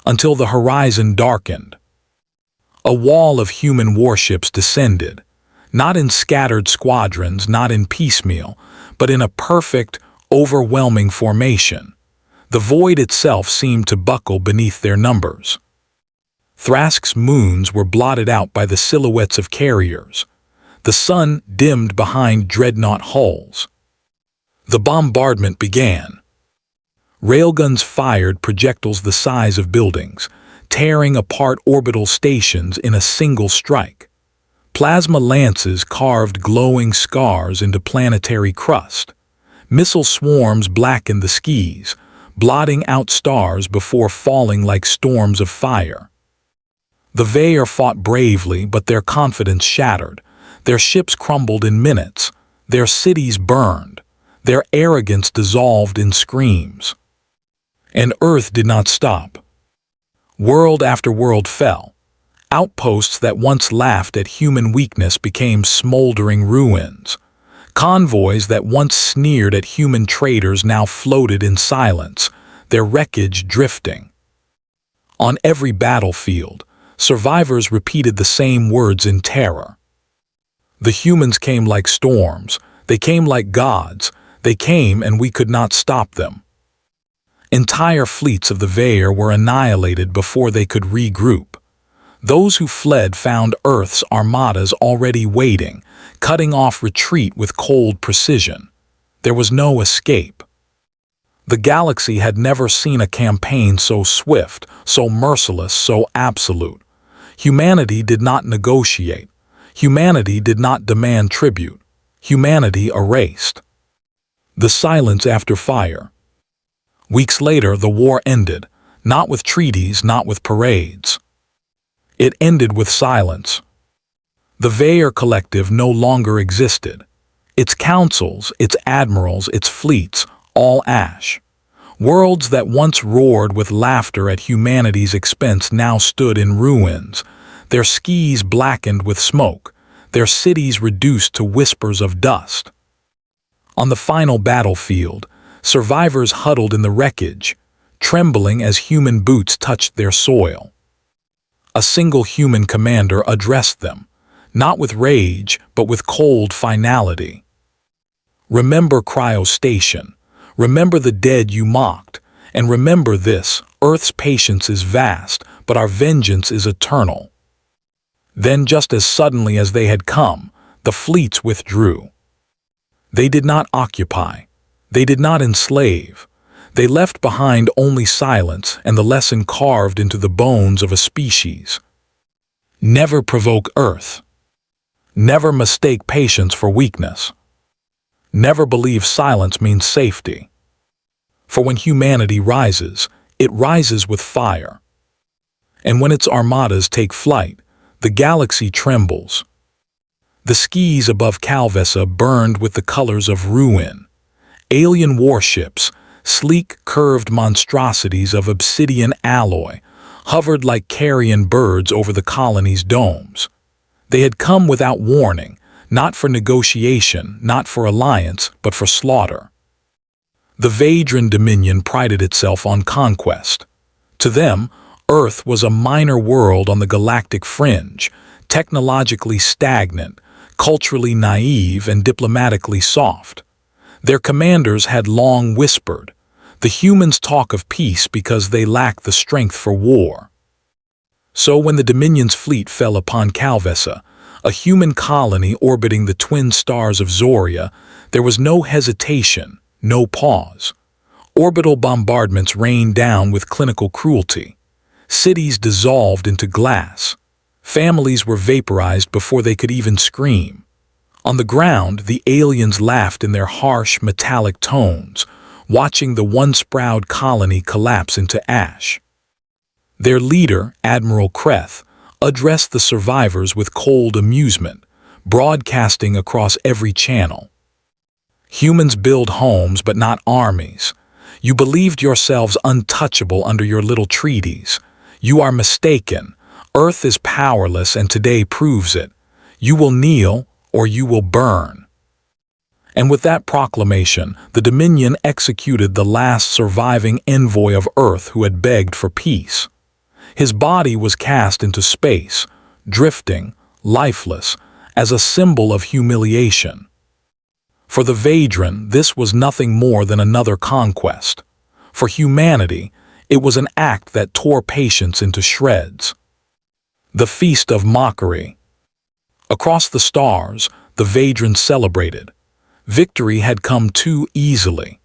until the horizon darkened. A wall of human warships descended, not in scattered squadrons, not in piecemeal, but in a perfect, overwhelming formation. The void itself seemed to buckle beneath their numbers. Thrask's moons were blotted out by the silhouettes of carriers. The sun dimmed behind dreadnought hulls. The bombardment began. Railguns fired projectiles the size of buildings, tearing apart orbital stations in a single strike. Plasma lances carved glowing scars into planetary crust. Missile swarms blackened the skies, blotting out stars before falling like storms of fire. The Vaer fought bravely, but their confidence shattered. Their ships crumbled in minutes. Their cities burned. Their arrogance dissolved in screams. And Earth did not stop. World after world fell. Outposts that once laughed at human weakness became smoldering ruins. Convoys that once sneered at human traitors now floated in silence, their wreckage drifting. On every battlefield, survivors repeated the same words in terror. The humans came like storms. They came like gods. They came and we could not stop them. Entire fleets of the Vaer were annihilated before they could regroup. Those who fled found Earth's Armadas already waiting, cutting off retreat with cold precision. There was no escape. The galaxy had never seen a campaign so swift, so merciless, so absolute. Humanity did not negotiate. Humanity did not demand tribute. Humanity erased. The silence after fire. Weeks later, the war ended, not with treaties, not with parades. It ended with silence. The Vaer Collective no longer existed. Its councils, its admirals, its fleets, all ash. Worlds that once roared with laughter at humanity's expense now stood in ruins, their skies blackened with smoke, their cities reduced to whispers of dust. On the final battlefield, survivors huddled in the wreckage, trembling as human boots touched their soil. A single human commander addressed them, not with rage, but with cold finality. Remember Cryo Station. Remember the dead you mocked. And remember this, Earth's patience is vast, but our vengeance is eternal. Then, just as suddenly as they had come, the fleets withdrew. They did not occupy. They did not enslave. They left behind only silence and the lesson carved into the bones of a species. Never provoke Earth. Never mistake patience for weakness. Never believe silence means safety. For when humanity rises, it rises with fire. And when its armadas take flight, the galaxy trembles. The skies above Calvessa burned with the colors of ruin. Alien warships, sleek, curved monstrosities of obsidian alloy, hovered like carrion birds over the colony's domes. They had come without warning, not for negotiation, not for alliance, but for slaughter. The Vaedran Dominion prided itself on conquest. To them, Earth was a minor world on the galactic fringe, technologically stagnant, culturally naive, and diplomatically soft. Their commanders had long whispered, "The humans talk of peace because they lack the strength for war." So when the Dominion's fleet fell upon Calvessa, a human colony orbiting the twin stars of Zoria, there was no hesitation, no pause. Orbital bombardments rained down with clinical cruelty. Cities dissolved into glass. Families were vaporized before they could even scream. On the ground, the aliens laughed in their harsh, metallic tones, watching the once-proud colony collapse into ash. Their leader, Admiral Kreth, addressed the survivors with cold amusement, broadcasting across every channel. Humans build homes, but not armies. You believed yourselves untouchable under your little treaties. You are mistaken. Earth is powerless, and today proves it. You will kneel, or you will burn. And with that proclamation, the Dominion executed the last surviving envoy of Earth who had begged for peace. His body was cast into space, drifting, lifeless, as a symbol of humiliation. For the Vadran, this was nothing more than another conquest. For humanity, it was an act that tore patience into shreds. The Feast of Mockery. Across the stars, the Vadran celebrated. Victory had come too easily.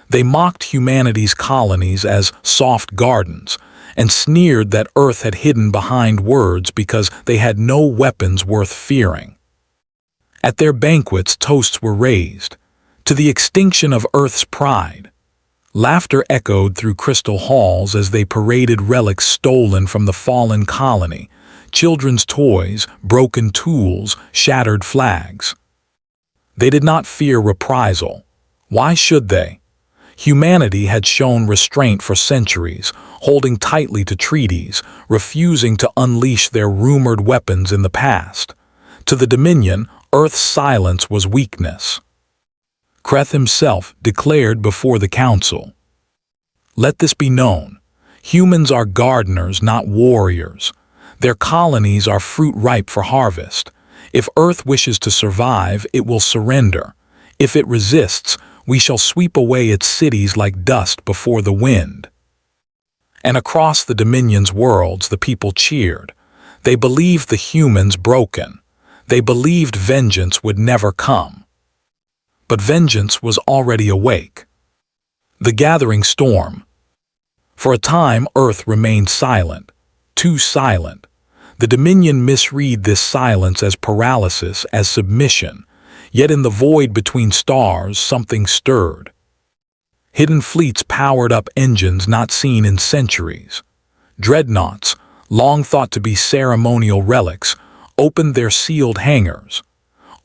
They mocked humanity's colonies as soft gardens, and sneered that Earth had hidden behind words because they had no weapons worth fearing. At their banquets, toasts were raised, to the extinction of Earth's pride. Laughter echoed through crystal halls as they paraded relics stolen from the fallen colony, children's toys, broken tools, shattered flags. They did not fear reprisal. Why should they? Humanity had shown restraint for centuries, holding tightly to treaties, refusing to unleash their rumored weapons in the past. To the Dominion, Earth's silence was weakness. Kreth himself declared before the council, "Let this be known. Humans are gardeners, not warriors. Their colonies are fruit ripe for harvest. If Earth wishes to survive, it will surrender. If it resists, we shall sweep away its cities like dust before the wind." And across the Dominion's worlds, the people cheered. They believed the humans broken. They believed vengeance would never come. But vengeance was already awake. The gathering storm. For a time, Earth remained silent, too silent. The Dominion misread this silence as paralysis, as submission. Yet in the void between stars, something stirred. Hidden fleets powered up engines not seen in centuries. Dreadnoughts, long thought to be ceremonial relics, opened their sealed hangars.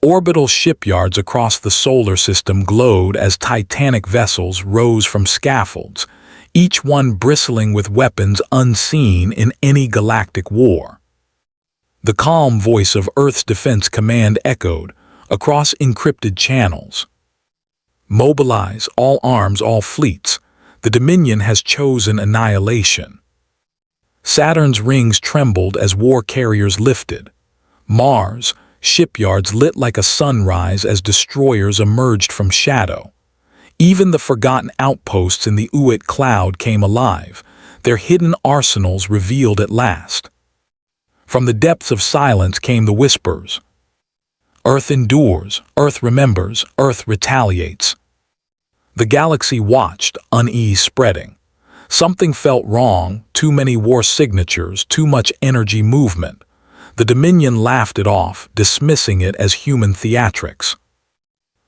Orbital shipyards across the solar system glowed as titanic vessels rose from scaffolds, each one bristling with weapons unseen in any galactic war. The calm voice of Earth's Defense Command echoed across encrypted channels. "Mobilize all arms, all fleets. The Dominion has chosen annihilation." Saturn's rings trembled as war carriers lifted. Mars, shipyards lit like a sunrise as destroyers emerged from shadow. Even the forgotten outposts in the Uit cloud came alive, their hidden arsenals revealed at last. From the depths of silence came the whispers. Earth endures, Earth remembers, Earth retaliates. The galaxy watched, unease spreading. Something felt wrong, too many war signatures, too much energy movement. The Dominion laughed it off, dismissing it as human theatrics.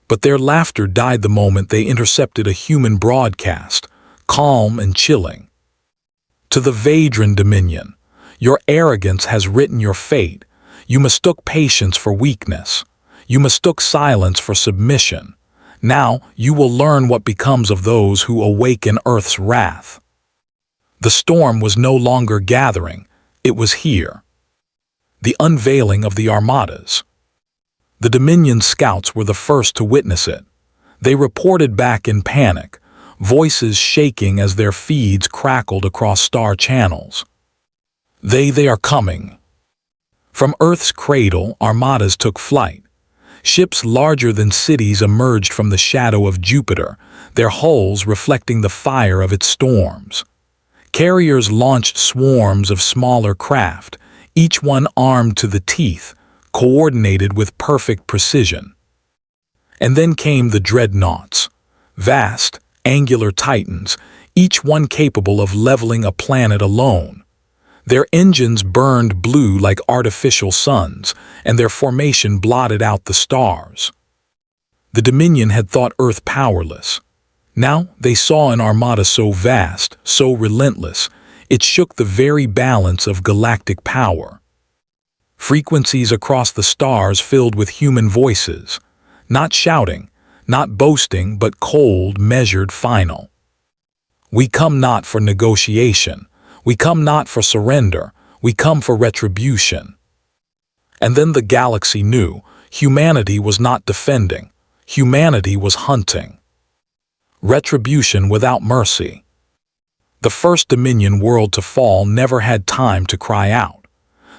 But their laughter died the moment they intercepted a human broadcast, calm and chilling. "To the Vadran Dominion, your arrogance has written your fate. You mistook patience for weakness. You mistook silence for submission. Now you will learn what becomes of those who awaken Earth's wrath." The storm was no longer gathering, it was here. The unveiling of the Armadas. The Dominion scouts were the first to witness it. They reported back in panic, voices shaking as their feeds crackled across star channels. They are coming." From Earth's cradle, Armadas took flight. Ships larger than cities emerged from the shadow of Jupiter, their hulls reflecting the fire of its storms. Carriers launched swarms of smaller craft, each one armed to the teeth, coordinated with perfect precision. And then came the dreadnoughts, vast, angular titans, each one capable of leveling a planet alone. Their engines burned blue like artificial suns, and their formation blotted out the stars. The Dominion had thought Earth powerless. Now they saw an armada so vast, so relentless, it shook the very balance of galactic power. Frequencies across the stars filled with human voices, not shouting, not boasting, but cold, measured, final. "We come not for negotiation. We come not for surrender. We come for retribution." And then the galaxy knew humanity was not defending. Humanity was hunting. Retribution without mercy. The first Dominion world to fall never had time to cry out.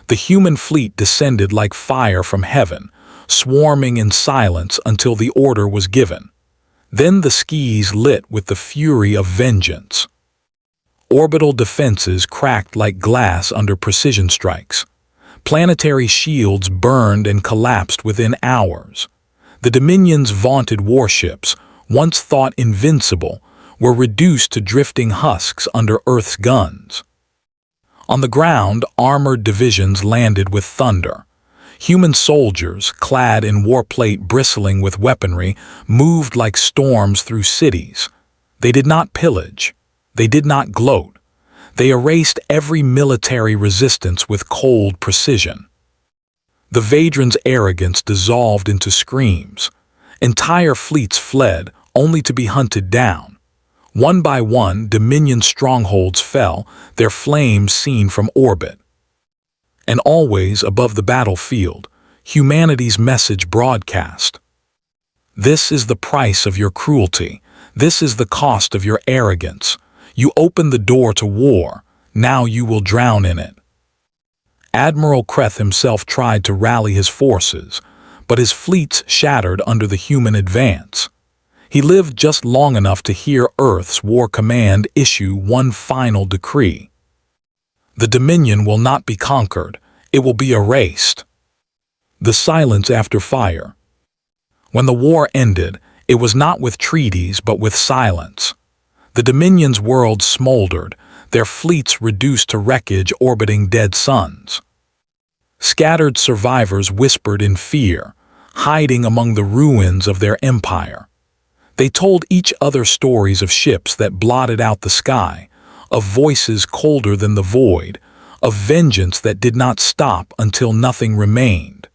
The human fleet descended like fire from heaven, swarming in silence until the order was given. Then the skies lit with the fury of vengeance. Orbital defenses cracked like glass under precision strikes. Planetary shields burned and collapsed within hours. The Dominion's vaunted warships, once thought invincible, were reduced to drifting husks under Earth's guns. On the ground, armored divisions landed with thunder. Human soldiers, clad in warplate bristling with weaponry, moved like storms through cities. They did not pillage. They did not gloat. They erased every military resistance with cold precision. The Vadran's arrogance dissolved into screams. Entire fleets fled, only to be hunted down. One by one, Dominion strongholds fell, their flames seen from orbit. And always above the battlefield, humanity's message broadcast. This is the price of your cruelty. This is the cost of your arrogance. You opened the door to war. Now you will drown in it. Admiral Kreth himself tried to rally his forces, but his fleets shattered under the human advance. He lived just long enough to hear Earth's war command issue one final decree. The Dominion will not be conquered, it will be erased. The silence after fire. When the war ended, it was not with treaties but with silence. The Dominion's world smoldered, their fleets reduced to wreckage orbiting dead suns. Scattered survivors whispered in fear, hiding among the ruins of their empire. They told each other stories of ships that blotted out the sky, of voices colder than the void, of vengeance that did not stop until nothing remained.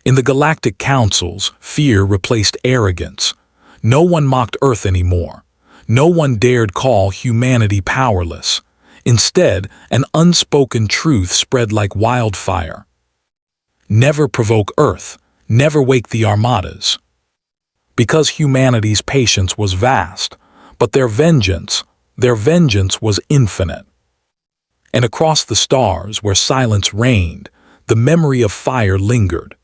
In the galactic councils, fear replaced arrogance. No one mocked Earth anymore. No one dared call humanity powerless. Instead, an unspoken truth spread like wildfire. Never provoke Earth, never wake the Armadas. Because humanity's patience was vast, but their vengeance was infinite. And across the stars, where silence reigned, the memory of fire lingered.